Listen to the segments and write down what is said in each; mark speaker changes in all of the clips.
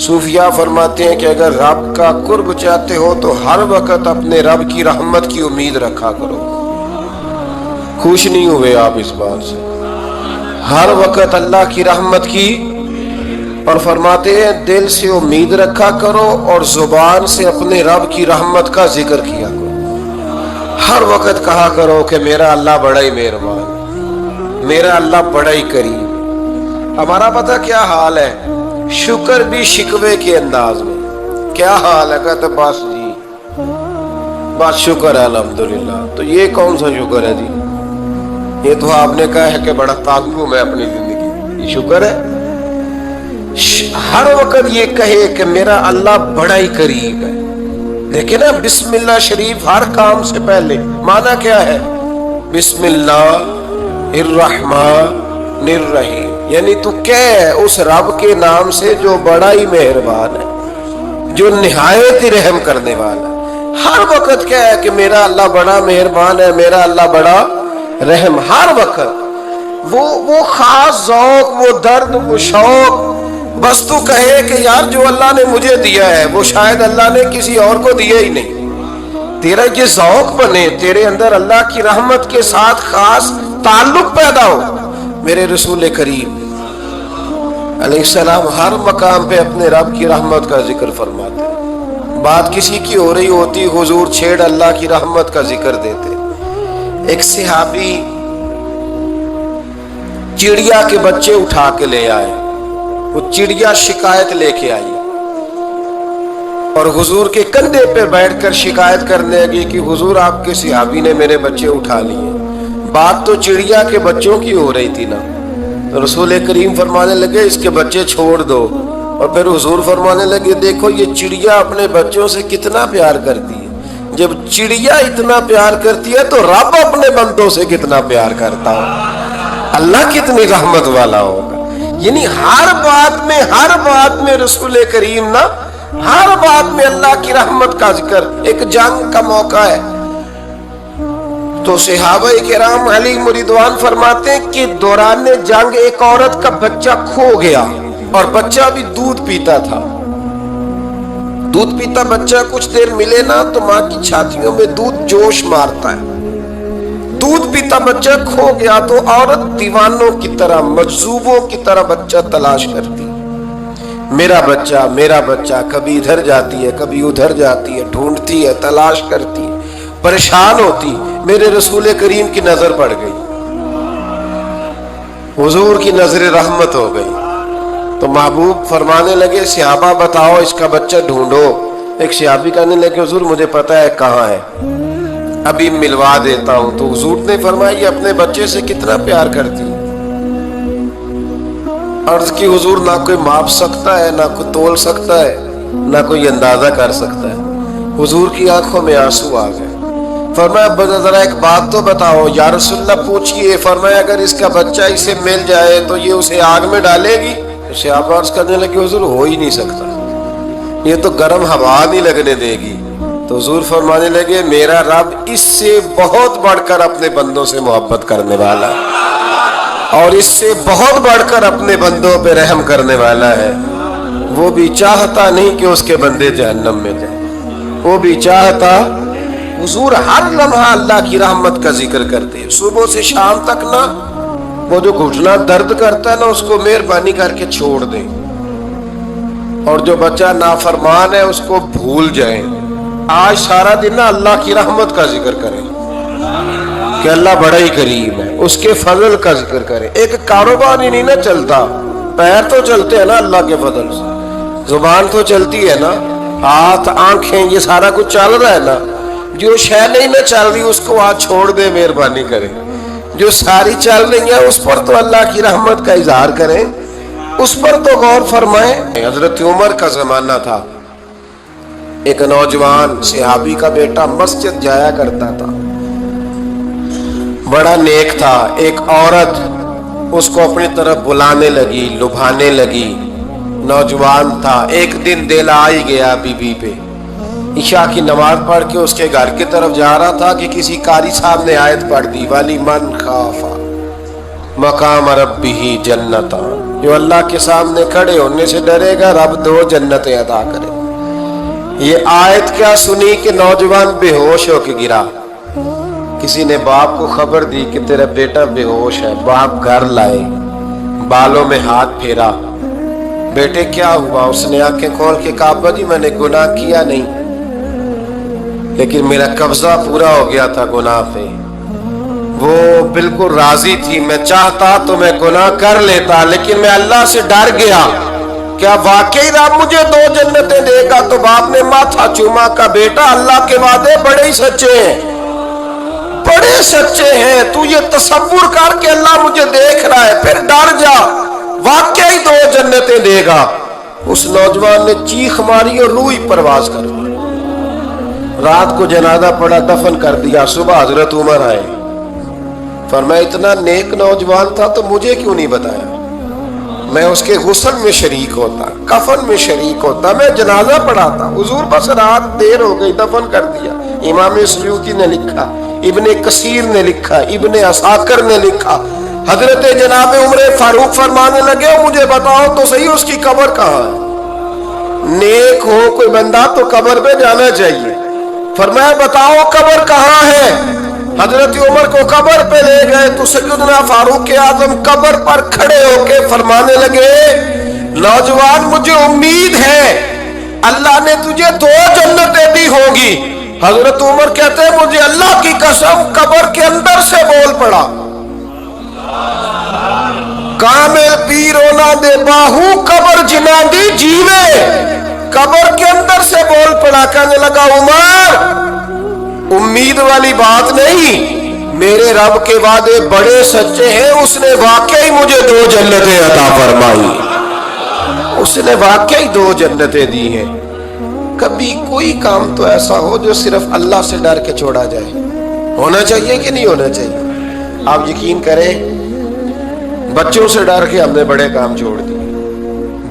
Speaker 1: صوفیاء فرماتے ہیں کہ اگر رب کا قرب چاہتے ہو تو ہر وقت اپنے رب کی رحمت کی امید رکھا کرو. خوش نہیں ہوئے آپ اس بات سے؟ ہر وقت اللہ کی رحمت کی، اور فرماتے ہیں دل سے امید رکھا کرو اور زبان سے اپنے رب کی رحمت کا ذکر کیا کرو. ہر وقت کہا کرو کہ میرا اللہ بڑا ہی مہربان، میرا اللہ بڑا ہی کریم. ہمارا پتہ کیا حال ہے؟ شکر بھی شکوے کے انداز میں. کیا حال ہے؟ کہتے بس جی بس شکر ہے الحمدللہ. تو یہ کون سا شکر ہے جی؟ یہ تو آپ نے کہا ہے کہ بڑا تانگ ہوں میں اپنی زندگی، یہ شکر ہے؟ ہر وقت یہ کہے کہ میرا اللہ بڑا ہی قریب ہے. لیکن نا بسم اللہ شریف ہر کام سے پہلے معنی کیا ہے؟ بسم اللہ الرحمن الرحیم، یعنی تو کہے اس رب کے نام سے جو بڑا ہی مہربان ہے، جو نہایت ہی رحم کرنے والا ہے. ہر وقت کیا ہے کہ میرا اللہ بڑا مہربان ہے، میرا اللہ بڑا رحم. ہر وقت وہ خاص ذوق، وہ درد، وہ شوق، بس تو کہے کہ یار جو اللہ نے مجھے دیا ہے وہ شاید اللہ نے کسی اور کو دیا ہی نہیں. تیرا یہ ذوق بنے، تیرے اندر اللہ کی رحمت کے ساتھ خاص تعلق پیدا ہو. میرے رسول کریم علیہ السلام ہر مقام پہ اپنے رب کی رحمت کا ذکر فرماتے. بات کسی کی ہو رہی ہوتی، حضور چھیڑ اللہ کی رحمت کا ذکر دیتے. ایک صحابی چڑیا کے بچے اٹھا کے لے آئے. وہ چڑیا شکایت لے کے آئی اور حضور کے کندھے پہ بیٹھ کر شکایت کرنے لگی کہ حضور آپ کے صحابی نے میرے بچے اٹھا لیے. بات تو چڑیا کے بچوں کی ہو رہی تھی نا. تو رسول کریم فرمانے لگے اس کے بچے چھوڑ دو. اور پھر حضور فرمانے لگے دیکھو یہ چڑیا اپنے بچوں سے کتنا پیار کرتی ہے. جب چڑیا اتنا پیار کرتی ہے تو رب اپنے بندوں سے کتنا پیار کرتا ہو. اللہ کتنی رحمت والا ہوگا. یعنی ہر بات میں رسول کریم نا، ہر بات میں اللہ کی رحمت کا ذکر. ایک جنگ کا موقع ہے تو صحابہ کرام علیہم رضوان فرماتے ہیں کہ دوران جنگ ایک عورت کا بچہ کھو گیا اور بچہ بھی دودھ پیتا تھا. دودھ پیتا بچہ کچھ دیر ملے نا تو ماں کی چھاتیوں میں دودھ جوش مارتا ہے. دودھ پیتا بچہ کھو گیا تو عورت دیوانوں کی طرح، مجذوبوں کی طرح بچہ تلاش کرتی. میرا بچہ، کبھی ادھر جاتی ہے کبھی ادھر جاتی ہے، ڈھونڈتی ہے، تلاش کرتی ہے، پریشان ہوتی. میرے رسول کریم کی نظر پڑ گئی، حضور کی نظر رحمت ہو گئی. تو محبوب فرمانے لگے صحابہ بتاؤ اس کا بچہ ڈھونڈو. ایک صحابی کہنے لگے حضور مجھے پتا ہے کہاں ہے، ابھی ملوا دیتا ہوں. تو حضور نے فرمایا یہ اپنے بچے سے کتنا پیار کرتی. عرض کی حضور نہ کوئی ماپ سکتا ہے، نہ کوئی تول سکتا ہے، نہ کوئی اندازہ کر سکتا ہے. حضور کی آنکھوں میں آنسو آ گئے. فرمایا ذرا ایک بات تو بتاؤ. یا رسول اللہ پوچھئے. فرمایا اگر اس کا بچہ اسے مل جائے تو یہ اسے آگ میں ڈالے گی؟ صحابہ عرض کرنے لگے حضور ہو ہی نہیں سکتا، یہ تو گرم ہوا نہیں لگنے دے گی. تو حضور فرمانے لگے میرا رب اس سے بہت بڑھ کر اپنے بندوں سے محبت کرنے والا اور اس سے بہت بڑھ کر اپنے بندوں پہ رحم کرنے والا ہے. وہ بھی چاہتا نہیں کہ اس کے بندے جہنم میں جائیں، وہ بھی چاہتا. حضور ہر لمحہ اللہ کی رحمت کا ذکر کرتے ہیں. صبح سے شام تک نا وہ جو گھٹنا درد کرتا ہے نا اس کو مہربانی کر کے چھوڑ دیں، اور جو بچہ نافرمان ہے اس کو بھول جائیں. آج سارا دن نا اللہ کی رحمت کا ذکر کریں کہ اللہ بڑا ہی کریم ہے، اس کے فضل کا ذکر کریں. ایک کاروبار ہی نہیں نا چلتا، پیر تو چلتے ہیں نا اللہ کے فضل سے، زبان تو چلتی ہے نا، ہاتھ آنکھیں یہ سارا کچھ چل رہا ہے نا. جو شے نہیں نہ چل رہی اس کو آج چھوڑ دے، مہربانی کریں. جو ساری چل رہی ہے اس پر تو اللہ کی رحمت کا اظہار کریں، اس پر تو غور فرمائیں. حضرت عمر کا زمانہ تھا. ایک نوجوان صحابی کا بیٹا مسجد جایا کرتا تھا، بڑا نیک تھا. ایک عورت اس کو اپنی طرف بلانے لگی، لبھانے لگی. نوجوان تھا. ایک دن دل آ ہی گیا بیوی پہ. عشاء کی نماز پڑھ کے اس کے گھر کی طرف جا رہا تھا کہ کسی قاری صاحب نے آیت پڑھ دی وَلِمَنْ خَافَ مَقَامَ رَبِّهِ جَنَّتَانِ. جو اللہ کے سامنے کھڑے ہونے سے ڈرے گا رب 2 جنتیں عطا کرے. یہ آیت کیا سنی کہ نوجوان بے ہوش ہو کے گرا. کسی نے باپ کو خبر دی کہ تیرا بیٹا بے ہوش ہے. باپ گھر لائے, بالوں میں ہاتھ پھیرا, بیٹے کیا ہوا؟ اس نے آنکھیں کھول کے کہا ابا جی میں نے گناہ کیا نہیں, لیکن میرا قبضہ پورا ہو گیا تھا گناہ پہ. وہ بالکل راضی تھی, میں چاہتا تو میں گناہ کر لیتا, لیکن میں اللہ سے ڈر گیا. کیا واقعی رب مجھے 2 جنتیں دے گا؟ تو باپ نے ماتھا چوما کا بیٹا اللہ کے وعدے بڑے ہی سچے ہیں, بڑے سچے ہیں. تو یہ تصور کر کے اللہ مجھے دیکھ رہا ہے, پھر ڈر جا, واقعی 2 جنتیں دے گا. اس نوجوان نے چیخ ماری اور روح ہی پرواز کر دی. رات کو جنازہ پڑا, دفن کر دیا. صبح حضرت عمر آئے, فرمایا اتنا نیک نوجوان تھا تو مجھے کیوں نہیں بتایا؟ میں اس کے غسل میں شریک ہوتا, کفن میں شریک ہوتا, میں جنازہ پڑھاتا. حضور بس رات دیر ہو گئی, دفن کر دیا. امام سیوطی نے لکھا, ابن کثیر نے لکھا, ابن عساکر نے لکھا. حضرت جناب عمر فاروق فرمانے لگے مجھے بتاؤ تو صحیح اس کی قبر کہاں ہے؟ نیک ہو کوئی بندہ تو قبر پہ جانا چاہیے. فرمایا بتاؤ قبر کہاں ہے؟ حضرت عمر کو قبر پہ لے گئے تو سیدنا فاروق اعظم قبر پر کھڑے ہو کے فرمانے لگے نوجوان مجھے امید ہے اللہ نے تجھے 2 جنتیں دی ہوں گی. حضرت عمر کہتے ہیں مجھے اللہ کی قسم قبر کے اندر سے بول پڑا, کامل پیرونا دے باہو قبر جنا دی جیوے. قبر کے اندر سے بول پڑا, کہنے لگا عمر امید والی بات نہیں, میرے رب کے وعدے بڑے سچے ہیں. اس نے واقعی مجھے 2 جنتیں عطا فرمائی, اس نے واقعی 2 جنتیں دی ہیں. کبھی کوئی کام تو ایسا ہو جو صرف اللہ سے ڈر کے چھوڑا جائے, ہونا چاہیے کہ نہیں ہونا چاہیے؟ آپ یقین کریں بچوں سے ڈر کے ہم نے بڑے کام چھوڑ دیے,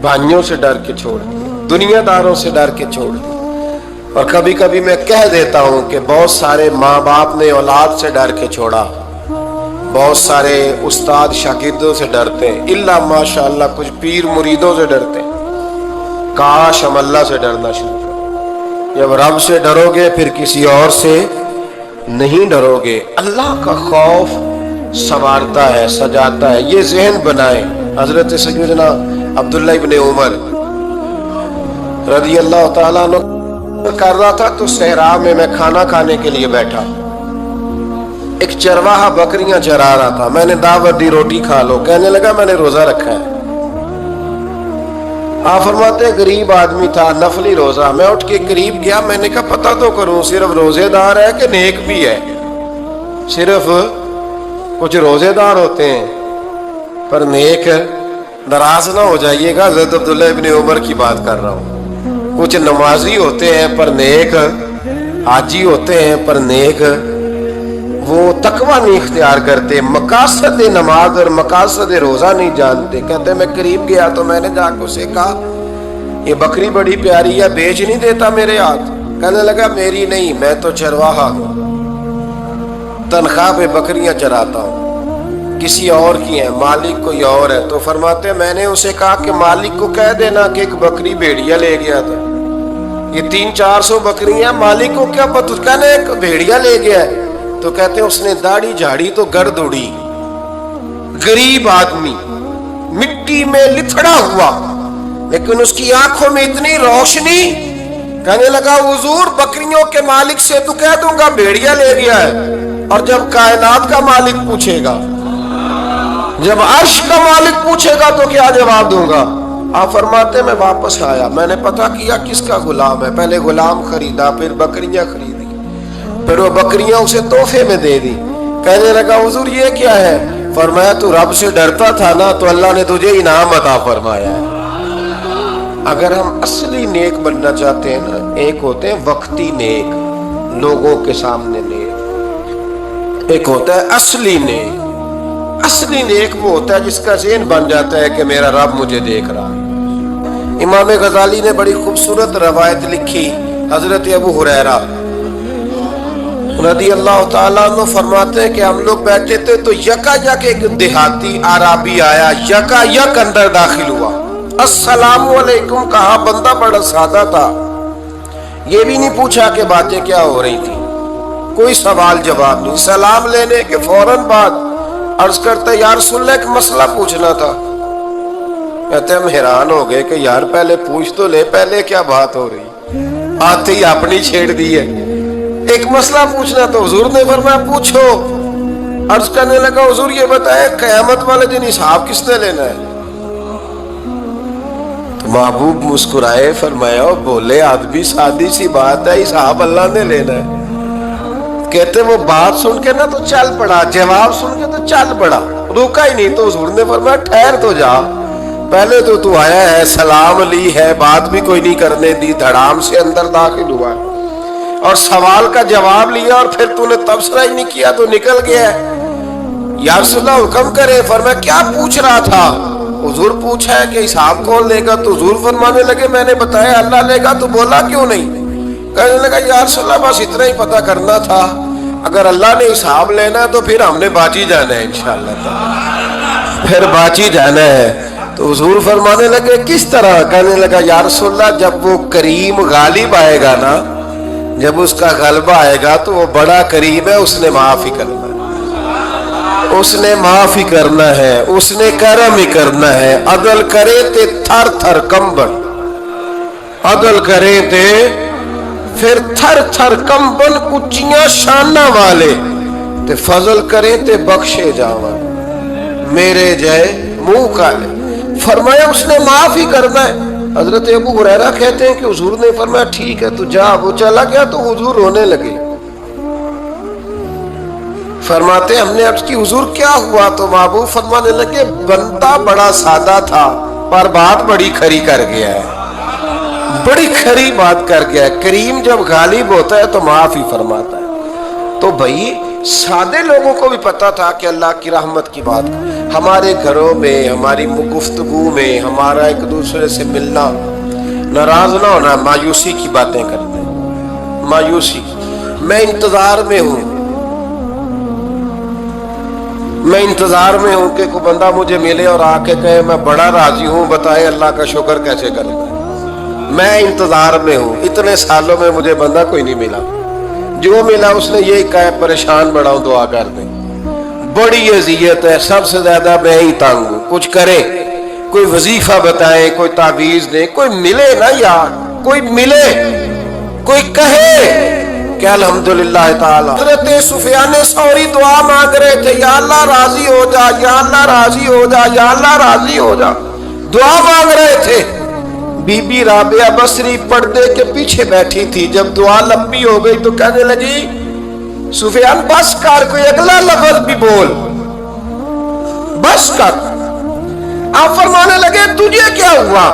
Speaker 1: بھائیوں سے ڈر کے چھوڑ دیے, دنیا داروں سے ڈر کے چھوڑ دیے. اور کبھی کبھی میں کہہ دیتا ہوں کہ بہت سارے ماں باپ نے اولاد سے ڈر کے چھوڑا, بہت سارے استاد شاگردوں سے ڈرتے ہیں, الا ماشاء اللہ کچھ پیر مریدوں سے ڈرتے ہیں. کاش ہم اللہ سے ڈرنا شروع کریں. جب رب سے ڈرو گے پھر کسی اور سے نہیں ڈرو گے. اللہ کا خوف سنوارتا ہے, سجاتا ہے, یہ ذہن بنائیں. حضرت سیدنا عبداللہ ابن عمر رضی اللہ تعالیٰ عنہ کر رہا تھا تو صحرا میں کھانا کھانے کے لیے بیٹھا. ایک چرواہا بکریاں چرا رہا تھا, میں نے دعوت دی روٹی کھا لو. کہنے لگا میں نے روزہ رکھا ہے. آپ فرماتے ہیں غریب آدمی تھا, نفلی روزہ. میں اٹھ کے قریب گیا, میں نے کہا پتہ تو کروں صرف روزے دار ہے کہ نیک بھی ہے. صرف کچھ روزے دار ہوتے ہیں پر نیک, ناراض نہ ہو جائیے گا, حضرت عبداللہ ابن عمر کی بات کر رہا ہوں. کچھ نمازی ہوتے ہیں پر نیک, حاجی ہوتے ہیں پر نیک, وہ تقوی نہیں اختیار کرتے, مقاصد نماز اور مقاصد روزہ نہیں جانتے. کہتے میں قریب گیا تو میں نے جا کے اسے کہا یہ بکری بڑی پیاری ہے, بیچ نہیں دیتا میرے ہاتھ؟ کہنے لگا میری نہیں, میں تو چرواہا ہوں, تنخواہ پہ بکریاں چراتا ہوں, کسی اور کی ہیں, مالک کوئی اور ہے. تو فرماتے ہیں میں نے اسے کہا کہ مالک کو کہہ دینا کہ ایک بکری بھیڑیا لے گیا تھا, یہ 300-400 بکریاں, مالک کو کیا پتہ, کہنے ایک بھیڑیا لے گیا ہے. تو کہتے ہیں اس نے داڑھی جھاڑی تو گرد اڑی, غریب آدمی مٹی میں لتھڑا ہوا, لیکن اس کی آنکھوں میں اتنی روشنی. کہنے لگا حضور بکریوں کے مالک سے تو کہہ دوں گا بھیڑیا لے گیا ہے, اور جب کائنات کا مالک پوچھے گا, جب عرش کا مالک پوچھے گا تو کیا جواب دوں گا؟ آپ فرماتے ہیں میں واپس آیا, میں نے پتہ کیا کس کا غلام ہے. پہلے غلام خریدا, پھر بکریاں خریدی, پھر وہ بکریاں اسے تحفے میں دے دی. کہنے لگا حضور یہ کیا ہے؟ فرمایا تو رب سے ڈرتا تھا نا, تو اللہ نے تجھے انعام عطا فرمایا ہے. اگر ہم اصلی نیک بننا چاہتے ہیں نا, ایک ہوتے ہیں وقتی نیک, لوگوں کے سامنے نیک, ایک ہوتا ہے اصلی نیک. اصلی نیک وہ ہوتا ہے جس کا ذہن بن جاتا ہے کہ میرا رب مجھے دیکھ رہا ہے. امام غزالی نے بڑی خوبصورت روایت لکھی. حضرت ابو ہریرہ رضی اللہ تعالیٰ عنہ فرماتے ہیں کہ ہم لوگ بیٹھے تھے تو یکا یک ایک دیہاتی عربی آیا، یکا یک اندر داخل ہوا، السلام علیکم کہا۔ بندہ بڑا سادہ تھا، یہ بھی نہیں پوچھا کہ باتیں کیا ہو رہی تھی، کوئی سوال جواب نہیں۔ سلام لینے کے فوراً بعد عرض کرتا یا رسول اللہ ایک مسئلہ پوچھنا تھا۔ کہتے ہم حیران ہو گئے کہ یار پہلے پوچھ تو لے، پہلے کیا بات ہو رہی، آتے ہی اپنی چھیڑ دی ہے۔ ایک مسئلہ پوچھنا تو حضور نے فرمایا پوچھو۔ عرض کرنے لگا حضور یہ بتائے قیامت والے دن حساب کس نے لینا ہے؟ تو محبوب مسکرائے، فرمایا بولے آدمی سادی سی بات ہے، حساب اللہ نے لینا ہے۔ کہتے وہ بات سن کے نا تو چل پڑا، جواب سن کے تو چل پڑا، رکا ہی نہیں۔ تو حضور نے فرمایا ٹھہر تو جا، پہلے تو آیا ہے، سلام لی ہے، بات بھی کوئی نہیں کرنے دی، دھڑام سے اندر داخل ہوا ہے اور سوال کا جواب لیا اور پھر تو نے تبصرہ ہی نہیں کیا تو نکل گیا ہے۔ یا رسول اللہ حکم کرے۔ فرمایا کیا پوچھ رہا تھا؟ حضور پوچھا ہے کہ حساب کون لے گا؟ تو حضور فرمانے لگے میں نے بتایا اللہ لے گا، تو بولا کیوں نہیں؟ کہنے لگا یا رسول اللہ بس اتنا ہی پتہ کرنا تھا، اگر اللہ نے حساب لینا تو پھر ہم نے باجی جانا ہے انشاءاللہ تعالی، پھر باجی جانا ہے۔ تو حضور فرمانے لگے کس طرح؟ کہنے لگا یا رسول اللہ جب وہ کریم غالب آئے گا نا، جب اس کا غلبہ آئے گا تو وہ بڑا کریم ہے، اس نے معاف ہی کرنا ہے، اس نے معاف ہی کرنا ہے، اس نے کرم ہی کرنا ہے۔ عدل کرے تے تھر تھر کمبن، عدل کرے تے پھر تھر تھر کمبن کچیاں شانہ والے، تے فضل کرے تے بخشے جاون میرے جائے منہ کالے۔ فرمایا اس نے معاف ہی کرنا ہے۔ حضرت ابو ہریرہ کہتے ہیں کہ حضور نے فرمایا ٹھیک ہے تو جا۔ وہ چلا گیا تو حضور رونے لگے، فرماتے ہم نے عرض کی حضور کیا ہوا؟ تو محبوب فرمانے لگے بندہ بڑا سادہ تھا پر بات بڑی کھری کر گیا ہے، بڑی کھری بات کر گیا ہے۔ کریم جب غالب ہوتا ہے تو معاف ہی فرماتا ہے۔ تو بھائی سادے لوگوں کو بھی پتا تھا کہ اللہ کی رحمت کی بات، ہمارے گھروں میں ہماری گفتگو میں ہمارا ایک دوسرے سے ملنا، ناراض نہ ہونا، مایوسی کی باتیں کرتے ہیں، مایوسی۔ میں انتظار میں ہوں، میں انتظار میں ہوں کہ کوئی بندہ مجھے ملے اور آ کے کہے میں بڑا راضی ہوں، بتائے اللہ کا شکر کیسے کریں۔ میں انتظار میں ہوں، اتنے سالوں میں مجھے بندہ کوئی نہیں ملا، جو ملا اس نے یہی کہا پریشان بڑا ہوں دعا کر دیں، بڑی اذیت ہے، سب سے زیادہ میں ہی تنگ ہوں، کچھ کرے، کوئی وظیفہ بتائے، کوئی تعویذ دے، کوئی ملے نا یار، کوئی ملے، کوئی کہے کہ الحمدللہ تعالی۔ حضرت سفیان ثوری دعا مانگ رہے تھے یا اللہ راضی ہو جا، یا اللہ راضی ہو جا، یا اللہ راضی ہو جا، دعا مانگ رہے تھے۔ بی بی رابعہ بصری پردے کے پیچھے بیٹھی تھی، جب دعا لمبی ہو گئی تو کہنے لگی سفیان بس کر، کوئی اگلا لفظ بھی بول، بس کر۔ آپ فرمانے لگے تجھے کیا ہوا؟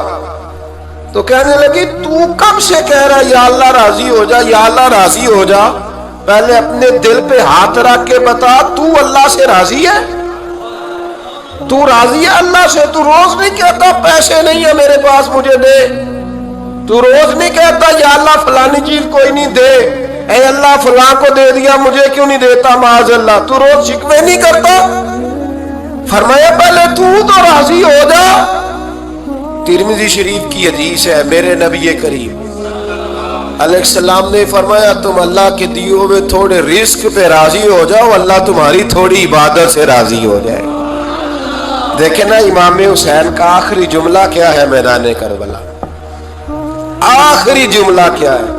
Speaker 1: تو کہنے لگی تو کب سے کہہ رہا یا اللہ راضی ہو جا، یا اللہ راضی ہو جا، پہلے اپنے دل پہ ہاتھ رکھ کے بتا تو اللہ سے راضی ہے؟ تو راضی ہے اللہ سے؟ تو روز نہیں کہتا پیسے نہیں ہے میرے پاس مجھے دے، تو روز نہیں کہتا یا اللہ فلانی چیز کوئی نہیں دے، اے اللہ فلاں کو دے دیا مجھے کیوں نہیں دیتا معاذ اللہ، تو روز شکوے نہیں کرتا؟ فرمایا پہلے تو راضی ہو جا۔ ترمذی شریف کی حدیث ہے، میرے نبی کریم علیہ السلام نے فرمایا تم اللہ کے دیے ہوئے تھوڑے رزق پہ راضی ہو جاؤ، اللہ تمہاری تھوڑی عبادت سے راضی ہو جائے۔ دیکھیں نا امام حسین کا آخری جملہ کیا ہے میدان کربلا، آخری جملہ کیا ہے؟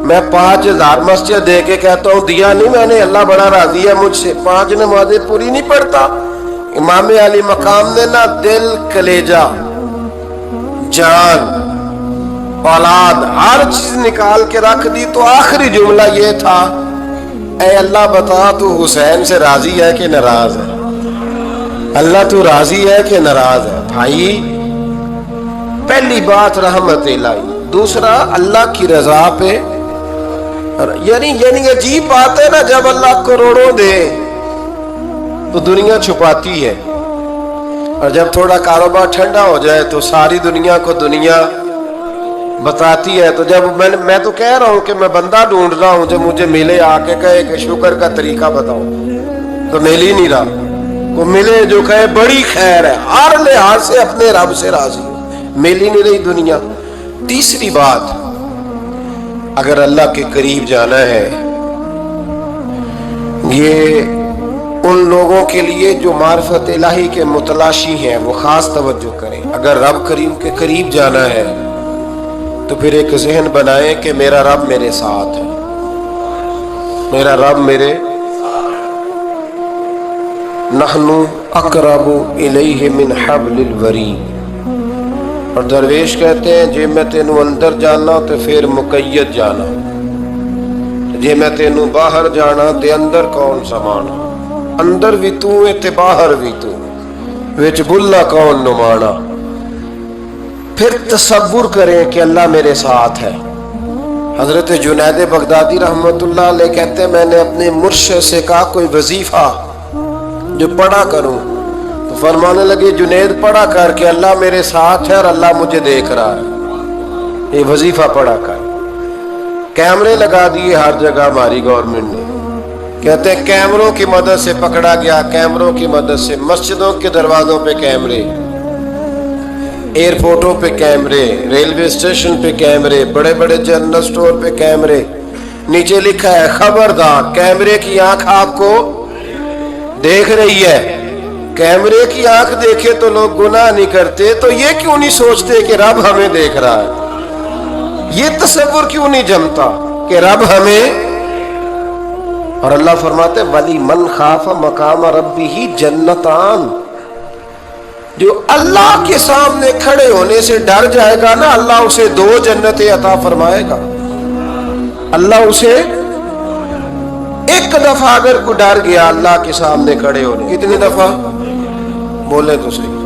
Speaker 1: میں 5000 مسجد دے کے کہتا ہوں دیا نہیں میں نے، اللہ بڑا راضی ہے مجھ سے، 5 نمازیں پوری نہیں پڑھتا۔ امام علی مقام نے نا دل، کلیجہ، جان، اولاد ہر چیز نکال کے رکھ دی، تو آخری جملہ یہ تھا اے اللہ بتا تو حسین سے راضی ہے کہ ناراض ہے؟ اللہ تو راضی ہے کہ ناراض ہے؟ بھائی پہلی بات رحمت الہی، دوسرا اللہ کی رضا پہ، یعنی عجیب بات ہے نا، جب اللہ کروڑوں دے تو دنیا چھپاتی ہے، اور جب تھوڑا کاروبار ٹھنڈا ہو جائے تو ساری دنیا کو دنیا بتاتی ہے. تو جب میں تو کہہ رہا ہوں کہ میں بندہ ڈھونڈ رہا ہوں جو مجھے ملے آ کے کہے کہ شکر کا طریقہ بتاؤ, تو مل ہی نہیں رہا. کو ملے جو کہے بڑی خیر ہے, ہر لحاظ سے اپنے رب سے راضی, مل ہی نہیں رہی دنیا. تیسری بات, اگر اللہ کے قریب جانا ہے, یہ ان لوگوں کے لیے جو معرفت الہی کے متلاشی ہیں وہ خاص توجہ کریں. اگر رب کریم کے قریب جانا ہے تو پھر ایک ذہن بنائیں کہ میرا رب میرے ساتھ ہے, میرا رب میرے. نحن اقرب الیہ من حبل الورید. اور درویش کہتے ہیں جے میں تینوں اندر جانا تو پھر مقید جانا, جے میں تینوں باہر جانا تے اندر کون سمانا. اندر بھی تو ہے تے باہر بھی تو, وچ بلا کون نمانا. پھر تصور کریں کہ اللہ میرے ساتھ ہے. حضرت جنید بغدادی رحمۃ اللہ علیہ کہتے ہیں میں نے اپنے مرشد سے کہا کوئی وظیفہ جو پڑھا کروں, تو فرمانے لگے جنید پڑھا کر کہ اللہ میرے ساتھ ہے اور اللہ مجھے دیکھ رہا ہے, یہ وظیفہ پڑھا کر. کیمرے لگا دیے ہر جگہ ہماری گورنمنٹ نے, کہتے ہیں کیمروں کی مدد سے پکڑا گیا, کیمروں کی مدد سے مسجدوں کے دروازوں پہ کیمرے, ایئرپورٹوں پہ کیمرے, ریلوے اسٹیشن پہ کیمرے, بڑے بڑے جنرل سٹور پہ کیمرے. نیچے لکھا ہے خبردار کیمرے کی آنکھ آپ کو دیکھ رہی ہے. کیمرے کی آنکھ دیکھے تو لوگ گناہ نہیں کرتے, تو یہ کیوں نہیں سوچتے کہ رب ہمیں دیکھ رہا ہے؟ یہ تصور کیوں نہیں جمتا کہ رب ہمیں. اور اللہ فرماتے ولی من خاف مقام ربہ جنتان, جو اللہ کے سامنے کھڑے ہونے سے ڈر جائے گا نا, اللہ اسے 2 جنتیں عطا فرمائے گا. اللہ اسے ایک دفعہ اگر کوئی ڈر گیا اللہ کے سامنے کھڑے ہونے, کتنی دفعہ بولے تو صحیح.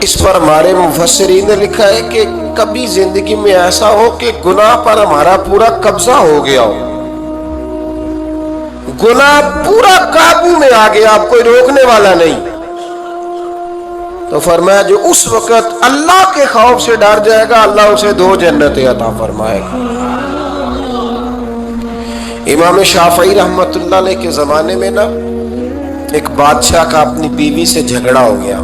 Speaker 1: اس پر ہمارے مفسرین نے لکھا ہے کہ کبھی زندگی میں ایسا ہو کہ گناہ پر ہمارا پورا قبضہ ہو گیا ہو, گناہ پورا قابو میں آ گیا, اب کوئی روکنے والا نہیں, تو فرمایا جو اس وقت اللہ کے خوف سے ڈر جائے گا اللہ اسے 2 جنتیں عطا فرمائے گا. امام شافعی رحمۃ اللہ علیہ کے زمانے میں نا ایک بادشاہ کا اپنی بیوی سے جھگڑا ہو گیا.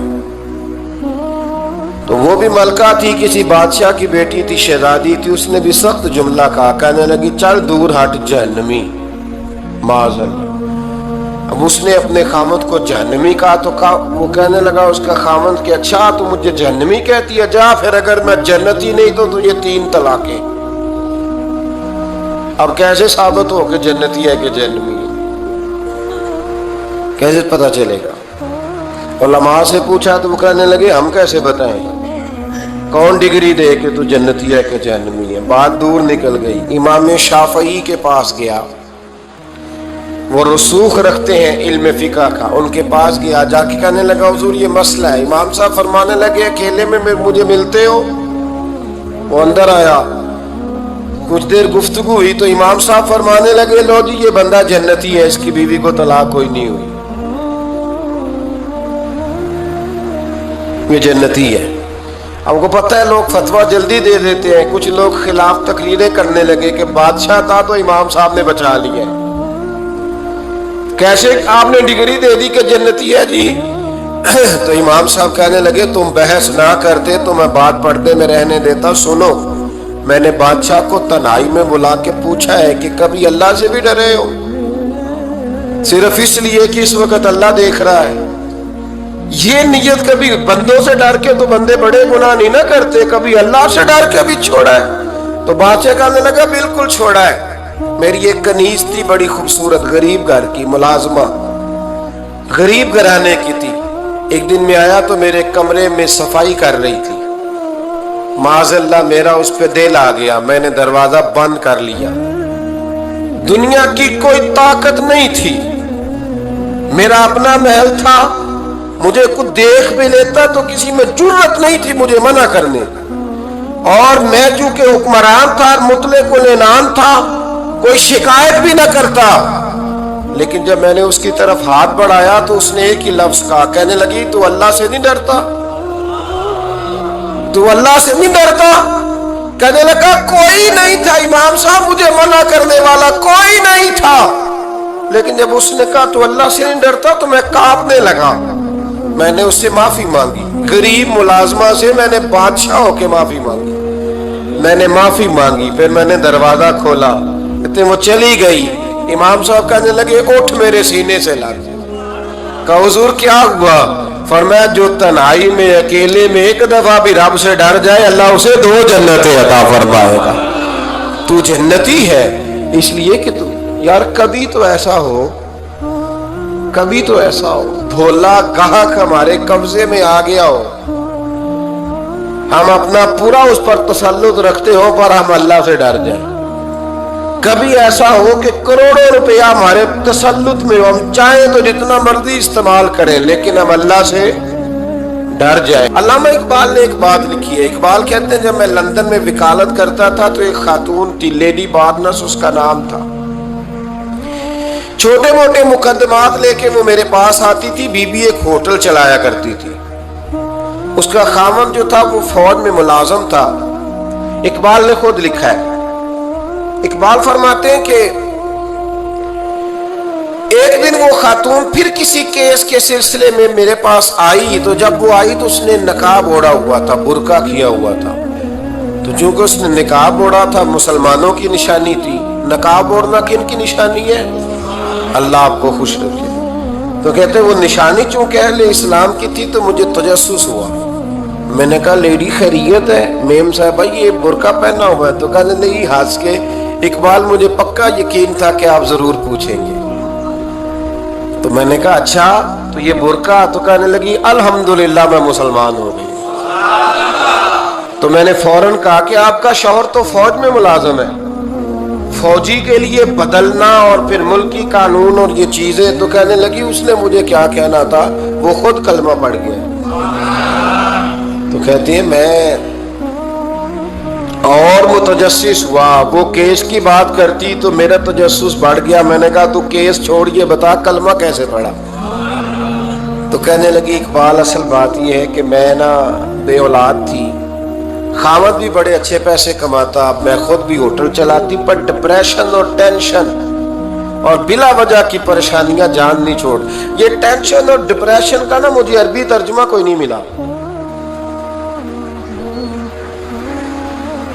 Speaker 1: تو وہ بھی ملکہ تھی, کسی بادشاہ کی بیٹی تھی, شہزادی تھی. اس نے بھی سخت جملہ کہا, کہنے لگی چل دور ہٹ جہنمی, معاذ اللہ. اب اس نے اپنے خامد کو جہنمی کہا تو وہ کہنے لگا اس کا خامد کہ اچھا تو مجھے جہنمی کہتی ہے, جا پھر اگر میں جنتی نہیں تو تجھے 3 طلاقیں. اب کیسے ثابت ہو کہ جنتی ہے کہ جہنمی ہے, کیسے پتہ چلے گا؟ علماء سے پوچھا تو وہ کہنے لگے ہم کیسے بتائیں, کون ڈگری دے کہ تو جنتی ہے کہ جہنمی ہے. بات دور نکل گئی. امام شافعی کے پاس گیا, وہ رسوخ رکھتے ہیں علم فقہ کا, ان کے پاس گیا, جا کے کہنے لگا حضور یہ مسئلہ ہے. امام صاحب فرمانے لگے اکیلے میں مجھے ملتے ہو؟ وہ اندر آیا, کچھ دیر گفتگو ہوئی تو امام صاحب فرمانے لگے لو جی یہ بندہ جنتی ہے, اس کی بیوی کو طلاق کوئی نہیں ہوئی, یہ جنتی ہے. ہم کو پتہ ہے لوگ فتویٰ جلدی دے دیتے ہیں, کچھ لوگ خلاف تقریریں کرنے لگے کہ بادشاہ تھا تو امام صاحب نے بچا لیا. کیسے آپ نے ڈگری دے دی کہ جنتی ہے جی؟ تو امام صاحب کہنے لگے تم بحث نہ کرتے تو میں بات پردے میں رہنے دیتا. سنو, میں نے بادشاہ کو تنہائی میں بلا کے پوچھا ہے کہ کبھی اللہ سے بھی ڈرے ہو؟ صرف اس لیے کہ اس وقت اللہ دیکھ رہا ہے. یہ نیت کبھی بندوں سے ڈر کے تو بندے بڑے گناہ نہیں نہ کرتے, کبھی اللہ سے ڈر کے بھی چھوڑا ہے. تو بادشاہ کہنے لگا بالکل چھوڑا ہے. میری ایک کنیز تھی بڑی خوبصورت, غریب گھر کی, ملازمہ, غریب گھرانے کی تھی. ایک دن میں آیا تو میرے کمرے میں صفائی کر رہی تھی. معاذ اللہ میرا اس پہ دل آ گیا, میں نے دروازہ بند کر لیا. دنیا کی کوئی طاقت نہیں تھی, میرا اپنا محل تھا, مجھے کچھ دیکھ بھی لیتا تو کسی میں جرت نہیں تھی مجھے منع کرنے. اور میں چونکہ حکمران تھا, مطلق العنان تھا, کوئی شکایت بھی نہ کرتا. لیکن جب میں نے اس کی طرف ہاتھ بڑھایا تو اس نے ایک ہی لفظ کہا, کہنے لگی تو اللہ سے نہیں ڈرتا؟ تو اللہ سے نہیں ڈرتا؟ کہنے لگا کوئی نہیں تھا امام صاحب، مجھے منع کرنے والا کوئی نہیں تھا، لیکن جب اس نے کہا تو اللہ سے نہیں ڈرتا تو میں کانپنے لگا۔ میں نے اس سے معافی مانگی، غریب ملازمہ سے میں نے بادشاہ ہو کے معافی مانگی، میں نے معافی مانگی، پھر میں نے دروازہ کھولا، کہتے وہ چلی گئی۔ امام صاحب کہنے لگے اٹھ میرے سینے سے لگ۔ کہا حضور کیا ہوا؟ فرمایا جو تنہائی میں اکیلے میں ایک دفعہ بھی رب سے ڈر جائے اللہ اسے 2 جنتیں عطا فرمائے گا۔ تو جنتی ہے اس لیے کہ تو یار کبھی تو ایسا ہو، کبھی تو ایسا ہو بھولا گاہک ہمارے قبضے میں آ گیا ہو، ہم اپنا پورا اس پر تسلط رکھتے ہو پر ہم اللہ سے ڈر جائیں۔ کبھی ایسا ہو کہ کروڑوں روپیہ ہمارے تسلط میں ہو، ہم چاہیں تو جتنا مرضی استعمال کریں لیکن ہم اللہ سے ڈر جائیں۔ علامہ اقبال نے ایک بات لکھی ہے، اقبال کہتے ہیں جب میں لندن میں وکالت کرتا تھا تو ایک خاتون تھی، لیڈی بارنس اس کا نام تھا، چھوٹے موٹے مقدمات لے کے وہ میرے پاس آتی تھی۔ بی بی ایک ہوٹل چلایا کرتی تھی، اس کا خاوند جو تھا وہ فوج میں ملازم تھا۔ اقبال نے خود لکھا ہے، اقبال فرماتے ہیں کہ ایک دن وہ خاتون پھر کسی کیس کے سلسلے میں میرے پاس آئی، تو جب وہ آئی تو اس نے نقاب اوڑھا ہوا تھا، برقع کیا ہوا تھا، تو چونکہ اس نے نقاب اوڑھا تھا مسلمانوں کی نشانی تھی۔ نقاب اوڑھنا کن کی نشانی ہے؟ اللہ آپ کو خوش رکھے۔ تو کہتے وہ نشانی چونکہ اہل اسلام کی تھی تو مجھے تجسس ہوا۔ میں نے کہا لیڈی خیریت ہے؟ میم صاحبہ یہ برقع پہنا ہوا ہے؟ تو کہنے لگی ہنس کے اقبال مجھے پکا یقین تھا کہ آپ ضرور پوچھیں گے۔ تو میں نے کہا اچھا تو یہ برقع؟ تو کہنے لگی الحمدللہ میں مسلمان ہو گئی۔ تو میں نے فوراً کہا کہ آپ کا شوہر تو فوج میں ملازم ہے، فوجی کے لیے بدلنا اور پھر ملکی قانون اور یہ چیزیں؟ تو کہنے لگی اس نے مجھے کیا کہنا تھا، وہ خود کلمہ پڑھ گیا۔ تو کہتی ہے میں اور متجسس ہوا، وہ کیس کی بات کرتی تو میرا تجسس بڑھ گیا۔ میں نے کہا تو کیس چھوڑ یہ بتا کلمہ کیسے پڑھا؟ تو کہنے لگی اقبال اصل بات یہ ہے کہ میں نا بے اولاد تھی، خاوند بھی بڑے اچھے پیسے کماتا، میں خود بھی ہوٹل چلاتی، پر ڈپریشن اور ٹینشن اور بلا وجہ کی پریشانیاں جان نہیں چھوڑ۔ یہ ٹینشن اور ڈپریشن کا نا مجھے عربی ترجمہ کوئی نہیں ملا،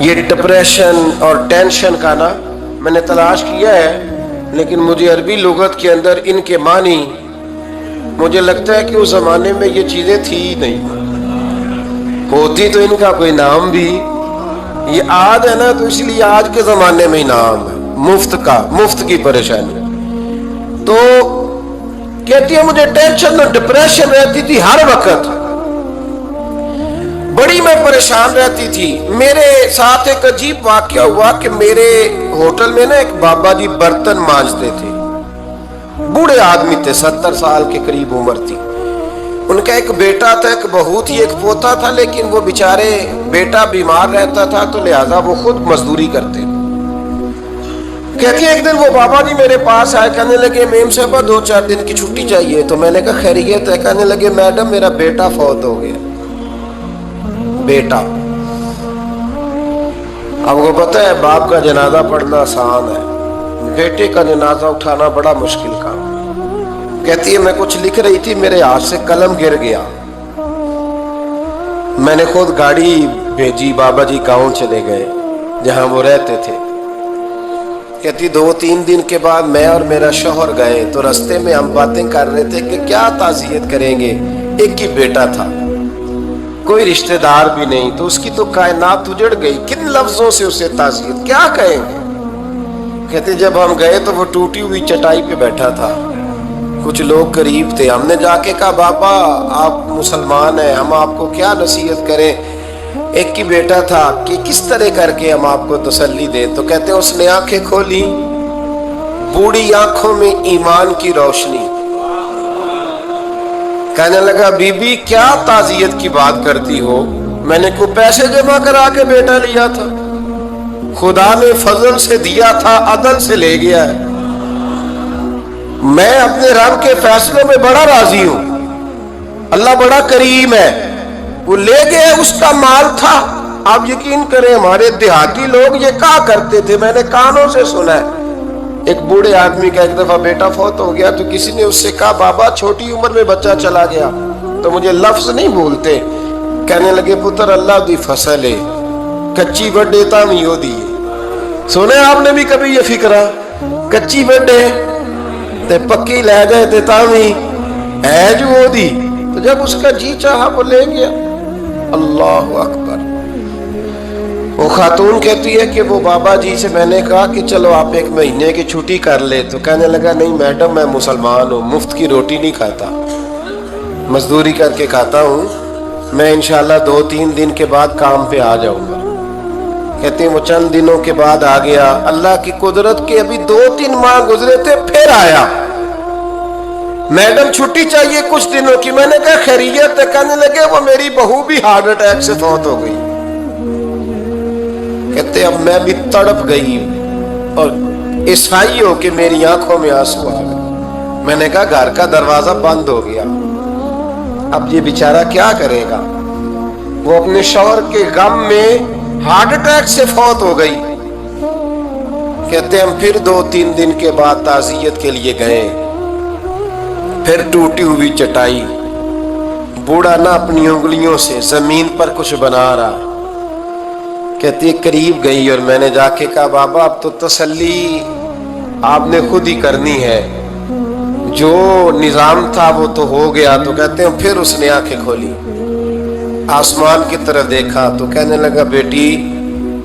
Speaker 1: یہ ڈپریشن اور ٹینشن کا نا میں نے تلاش کیا ہے لیکن مجھے عربی لغت کے اندر ان کے معنی مجھے لگتا ہے کہ اس زمانے میں یہ چیزیں تھی ہی نہیں، ہوتی تو ان کا کوئی نام بھی، یہ آج ہے نا تو اس لیے آج کے زمانے میں ہی نام ہے مفت کا، مفت کی پریشانی۔ تو کہتی ہے مجھے ٹینشن اور ڈپریشن رہتی تھی ہر وقت، بڑی میں پریشان رہتی تھی۔ میرے ساتھ ایک عجیب واقعہ ہوا کہ میرے ہوٹل میں نا ایک بابا جی برتن مانجتے تھے، بوڑھے آدمی تھے، 70 سال کے قریب عمر تھی۔ ان کا ایک بیٹا تھا، ایک بہو تھی، ایک پوتا تھا، لیکن وہ بیچارے بیٹا بیمار رہتا تھا تو لہذا وہ خود مزدوری کرتے۔ کہتی ہے ایک دن وہ بابا جی میرے پاس آئے، کہنے لگے میم صاحبہ 2-4 دن کی چھٹی چاہیے۔ تو میں نے کہا خیریت ہے؟ کہنے لگے میڈم میرا بیٹا فوت ہو گیا۔ بیٹا، آپ کو پتہ ہے باپ کا جنازہ پڑھنا آسان ہے، بیٹے کا جنازہ اٹھانا بڑا مشکل کام۔ کہتی ہے میں کچھ لکھ رہی تھی، میرے ہاتھ سے قلم گر گیا، میں نے خود گاڑی بھیجی، بابا جی گاؤں چلے گئے جہاں وہ رہتے تھے۔ کہتی 2-3 دن کے بعد میں اور میرا شوہر گئے تو رستے میں ہم باتیں کر رہے تھے کہ کیا تعزیت کریں گے، ایک ہی بیٹا تھا، کوئی رشتہ دار بھی نہیں، تو اس کی تو کائنات اجڑ گئی، کن لفظوں سے اسے تعزیت کیا کہیں گے۔ کہتے جب ہم گئے تو وہ ٹوٹی ہوئی چٹائی پہ بیٹھا تھا، کچھ لوگ قریب تھے، ہم نے جا کے کہا بابا آپ مسلمان ہیں، ہم آپ کو کیا نصیحت کریں، ایک ہی بیٹا تھا کہ کس طرح کر کے ہم آپ کو تسلی دیں۔ تو کہتے اس نے آنکھیں کھولی، بوڑھی آنکھوں میں ایمان کی روشنی، کہنے لگا بی بی کیا تعزیت کی بات کرتی ہو، میں نے کوئی پیسے جمع کرا کے بیٹا لیا تھا، خدا نے فضل سے دیا تھا، عدل سے لے گیا ہے، میں اپنے رب کے فیصلوں میں بڑا راضی ہوں، اللہ بڑا کریم ہے، وہ لے گئے، اس کا مال تھا۔ آپ یقین کریں ہمارے دیہاتی لوگ یہ کہا کرتے تھے، میں نے کانوں سے سنا ہے، ایک بوڑھے آدمی کا ایک دفعہ بیٹا فوت ہو گیا تو کسی نے اس سے کہا بابا چھوٹی عمر میں بچہ چلا گیا تو مجھے لفظ نہیں بھولتے، کہنے لگے پتر اللہ دی فصل ہے کچی بڑے تامی ہو دی۔ سنے آپ نے بھی کبھی یہ فکرہ کچی بڑے تے پکی لے گئے تے تامی ہے جو ہو دی، تو جب اس کا جی چاہا وہ لے گیا۔ اللہ اکبر۔ وہ خاتون کہتی ہے کہ وہ بابا جی سے میں نے کہا کہ چلو آپ ایک مہینے کی چھٹی کر لے، تو کہنے لگا نہیں میڈم میں مسلمان ہوں، مفت کی روٹی نہیں کھاتا، مزدوری کر کے کھاتا ہوں، میں انشاءاللہ 2-3 دن کے بعد کام پہ آ جاؤں گا۔ کہتے ہیں وہ چند دنوں کے بعد آ گیا، اللہ کی قدرت کے ابھی 2-3 ماہ گزرے تھے پھر آیا، میڈم چھٹی چاہیے کچھ دنوں کی، میں نے کہا خیریت ہے، کہنے لگے وہ میری بہو بھی ہارٹ اٹیک سے فوت ہو گئی۔ کہتے اب میں بھی تڑپ گئی اور عیسائی ہو کہ میری آنکھوں میں آنسو آ گئے۔ میں نے کہا گھر کا دروازہ بند ہو گیا، اب یہ بیچارہ کیا کرے گا؟ وہ اپنے شوہر کے غم میں ہارٹ اٹیک سے فوت ہو گئی۔ کہتے ہم پھر 2-3 دن کے بعد تعزیت کے لیے گئے، پھر ٹوٹی ہوئی چٹائی، بوڑھا نہ اپنی انگلیوں سے زمین پر کچھ بنا رہا۔ کہتی قریب گئی اور میں نے جا کے کہا بابا اب تو تسلی آپ نے خود ہی کرنی ہے، جو نظام تھا وہ تو ہو گیا۔ تو کہتے ہیں پھر اس نے آنکھیں کھولی، آسمان کی طرف دیکھا تو کہنے لگا بیٹی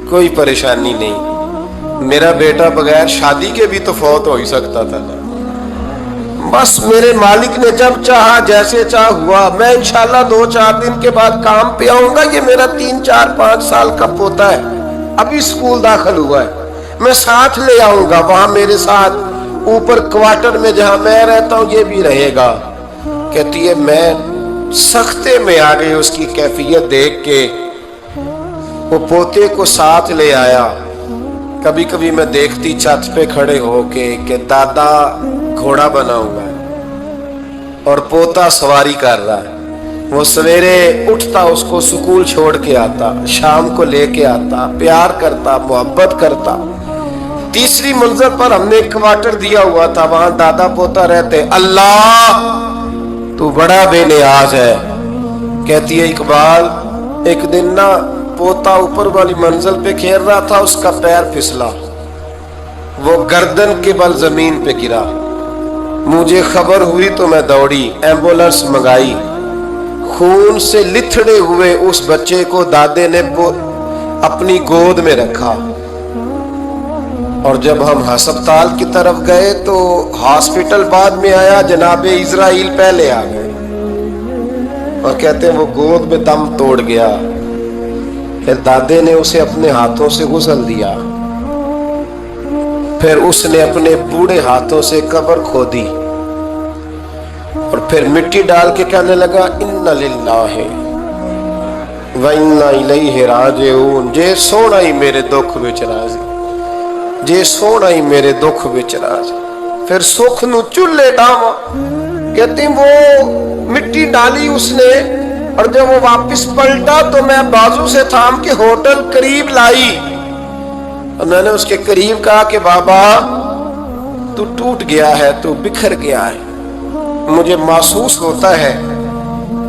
Speaker 1: کوئی پریشانی نہیں، میرا بیٹا بغیر شادی کے بھی تو فوت ہو ہی سکتا تھا نا، بس میرے مالک نے جب چاہا جیسے چاہ ہوا، میں انشاءاللہ 2-4 دن کے بعد کام پہ آؤں گا، یہ میرا 3-4-5 سال کا پوتا ہے ابھی اسکول داخل ہوا ہے، میں ساتھ لے آؤں گا، وہاں میرے ساتھ اوپر کوارٹر میں جہاں میں رہتا ہوں یہ بھی رہے گا۔ کہتی ہے میں سختے میں آ گئی اس کی کیفیت دیکھ کے، وہ پوتے کو ساتھ لے آیا۔ کبھی کبھی میں دیکھتی چھت پہ کھڑے ہو کے کہ دادا گھوڑا بنا ہوا ہے اور پوتا سواری کر رہا ہے، وہ سویرے اٹھتا اس کو سکول چھوڑ کے آتا، شام کو لے کے آتا، پیار کرتا، محبت کرتا۔ تیسری منزل پر ہم نے ایک کوارٹر دیا ہوا تھا، وہاں دادا پوتا رہتے۔ اللہ تو بڑا بے نیاز ہے۔ کہتی ہے اقبال ایک دن نا پوتا اوپر والی منزل پہ کھیل رہا تھا، اس کا پیر پھسلا، وہ گردن کے بل زمین پہ گرا، مجھے خبر ہوئی تو میں دوڑی، ایمبولینس منگائی، خون سے لتھڑے ہوئے اس بچے کو دادے نے اپنی گود میں رکھا، اور جب ہم ہسپتال کی طرف گئے تو ہاسپٹل بعد میں آیا، جناب اسرائیل پہلے آ گئے اور کہتے ہیں وہ گود میں دم توڑ گیا۔ پھر دادے نے اسے اپنے ہاتھوں سے غسل دیا، پھر اس نے اپنے بوڑھے ہاتھوں سے قبر کھودی اور پھر مٹی ڈال کے کہنے لگا اِنَّ لِلَّهِ وَإِنَّا إِلَيْهِ رَاجِعُونَ، جے سونا ہی میرے دکھ وچ راضی، جے سونا ہی میرے دکھ وچ راضی۔ پھر سکھ نو چولے ڈاواں، کہتے ہیں وہ مٹی ڈالی اس نے، اور جب وہ واپس پلٹا تو میں بازو سے تھام کے ہوٹل قریب لائی اور میں نے اس کے قریب کہا کہ بابا تو ٹوٹ گیا ہے، تو بکھر گیا ہے، مجھے محسوس ہوتا ہے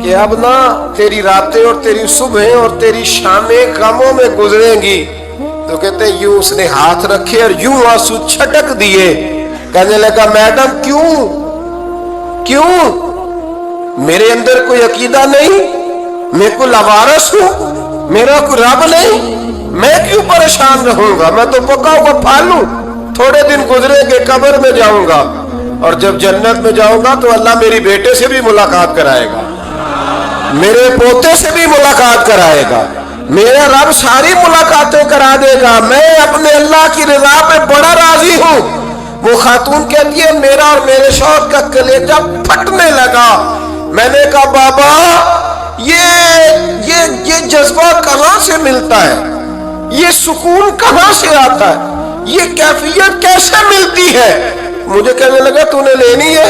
Speaker 1: کہ اب نہ تیری راتیں اور تیری صبحیں اور تیری شامیں غموں میں گزریں گی۔ تو کہتے ہیں یوں اس نے ہاتھ رکھے اور یوں آنسو چھٹک دیے، کہنے لگا میڈم کیوں میرے اندر کوئی عقیدہ نہیں، میں کوئی لاوارث ہوں، میرا کوئی رب نہیں، میں کیوں پریشان رہوں گا، میں تو پکا ہوا پھل ہوں، تھوڑے دن گزرے کے قبر میں جاؤں گا، اور جب جنت میں جاؤں گا تو اللہ میری بیٹے سے بھی ملاقات کرائے گا، میرے پوتے سے بھی ملاقات کرائے گا، میرا رب ساری ملاقاتیں کرا دے گا، میں اپنے اللہ کی رضا پہ بڑا راضی ہوں۔ وہ خاتون کہتی ہے میرا اور میرے شوہر کا کلیجہ پھٹنے لگا، میں نے کہا بابا یہ جذبہ کہاں سے ملتا ہے، یہ سکون کہاں سے آتا ہے، یہ کیفیت کیسے ملتی ہے؟ مجھے کہنے لگا تو نے لینی ہے؟